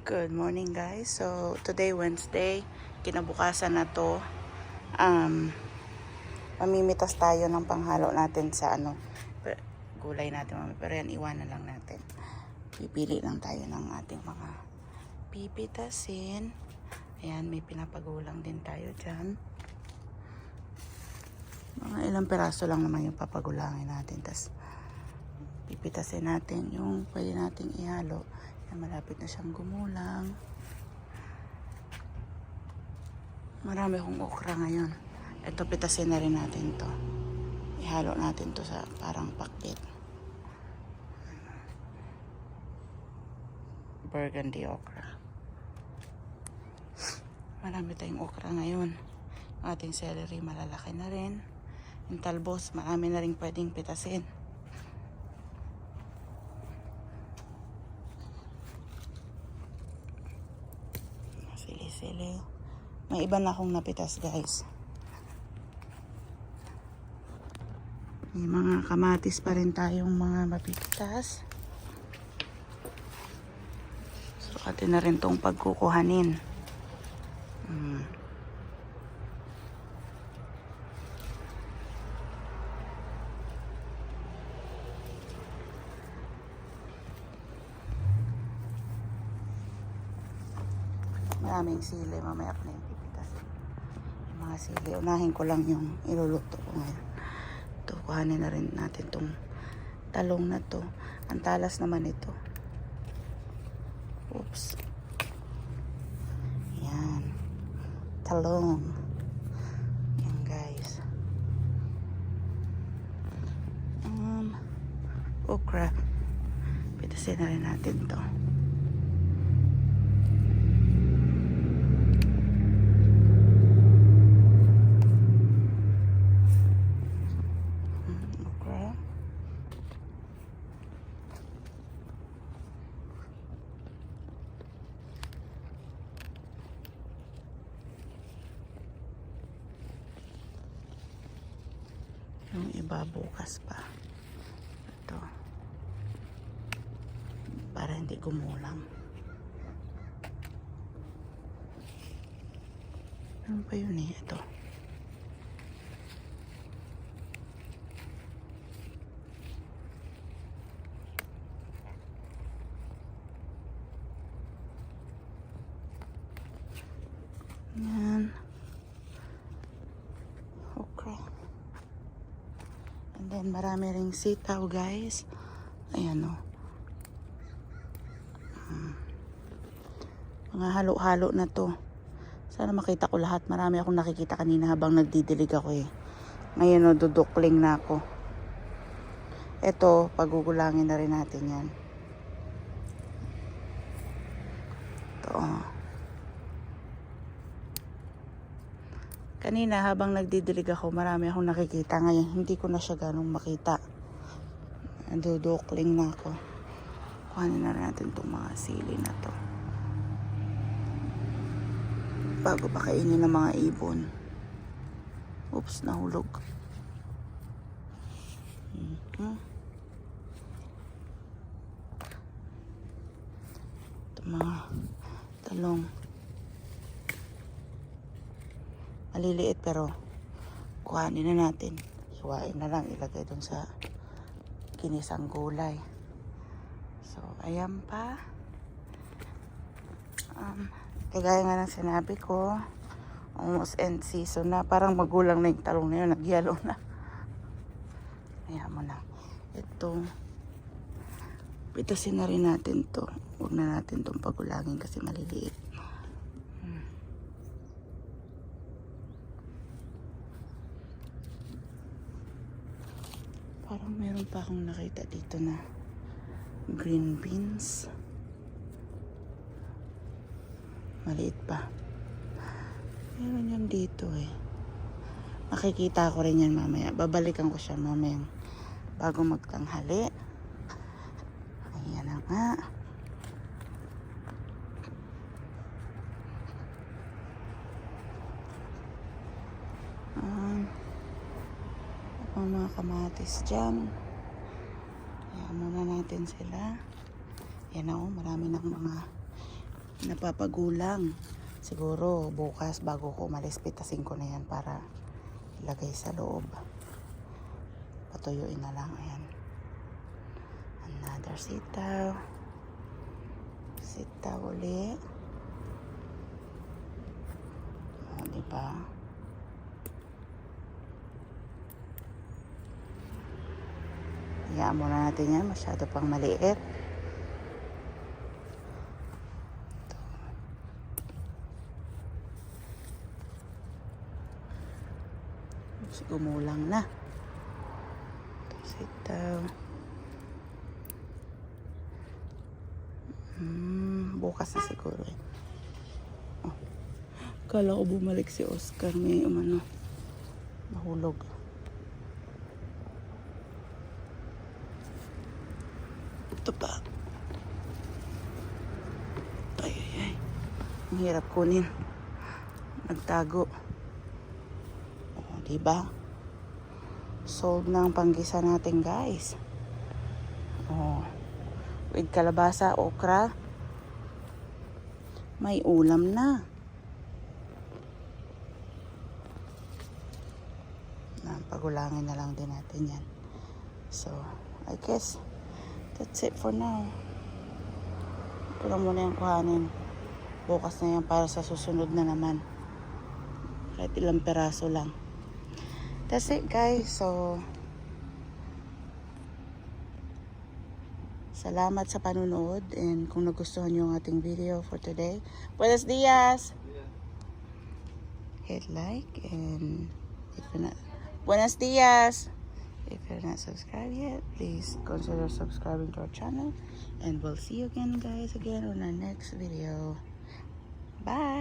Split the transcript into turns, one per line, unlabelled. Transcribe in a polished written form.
Good morning guys. So today Wednesday, kinabukasan na to. Mamimitas tayo ng panghalo natin sa gulay natin, pero yan iwanan lang natin. Pipili lang tayo ng ating mga pipitasin. Ayan, may pinapagulang din tayo dyan. Mga ilang peraso lang naman yung papagulangin natin. Tapos pipitasin natin yung pwede nating ihalo. Yan, malapit na siyang gumulang. Marami akong okra ngayon. Ito, pitasin na rin natin to. Ihalo natin to sa parang pakbit. Burgundy okra. Marami tayong okra ngayon. Ating celery malalaki na rin. Yung talbos, marami na rin pwedeng pitasin. Sili-sili. May iba na akong napitas guys. May mga kamatis pa rin tayong mga mapitas. So atin na rin tong pagkukuhanin. Maraming sili, mamaya ko na yung pipitas. Yung mga sili, unahin ko lang yung iluluto ko ngayon. Ito, kuhanin na rin natin tong talong na to. Ang talas naman ito. Oops. Yan. Talong. Yan guys. Okra. Pitasin na rin natin to. Yung iba bukas pa. Ito. Para hindi gumulang. Ano pa yun eh? Ito. Yan. Okay. And then marami ring sitaw guys. Ayan o. Mga halo-halo na to. Sana makita ko lahat. Marami akong nakikita kanina habang nagdidilig ako eh. Ngayon o, dudukling na ako. Ito, pagugulangin na rin natin yan. Ito o. Kanina habang nagdidilig ako, marami akong nakikita. Ngayon, hindi ko na siya ganong makita. Dudukling na ako. Kuhanin na rin natin itong mga sili na to. Bago pa kainin ng mga ibon. Oops, nahulog. Ito mga talong. Maliliit pero kuhanin na natin. Hiwain na lang, ilagay dun sa kinisang gulay. So, ayan pa. Kagaya nga ng sinabi ko, almost end season na. Parang magulang na yung talong na yun. Nagyalo na. Ayan mo na. Ito. Pitasin na rin natin to. Huwag na natin itong pagulangin kasi maliliit. Parang meron pa akong nakita dito na green beans. Maliit pa. Meron yan dito eh. Makikita ko rin yan mamaya. Babalikan ko siya mamaya bago magtanghali. Ayan na nga. Mga kamatis dyan. Ayan muna natin sila. Yan o, marami ng mga napapagulang. Siguro bukas bago ko umalis, pitasin ko na yan para ilagay sa loob. Patuyuin na lang. Ayan. Another sitaw. Sitaw ulit. O, diba? Hayaan muna natin yan. Masyado pang maliit. Gumulang na. Sitaw. Bukas na siguro eh. Oh. Kala ko bumalik si Oscar. May nahulog. Ito pa. Ay. Ang hirap kunin. Nagtago. Oh, diba? Sold na ang panggisa natin, guys. Oh. With kalabasa, okra. May ulam na. Pagulangin na lang din natin yan. So, I guess that's it for now. Ito lang muna yung kuhanin. Bukas na yan para sa susunod na naman. Kahit ilang peraso lang. That's it, guys. So, salamat sa panunood. And kung nagustuhan nyo ang ating video for today, buenos dias! Hit like and if you're not, buenos dias! If you're not subscribed yet, please consider subscribing to our channel. And we'll see you again, guys, on our next video. Bye!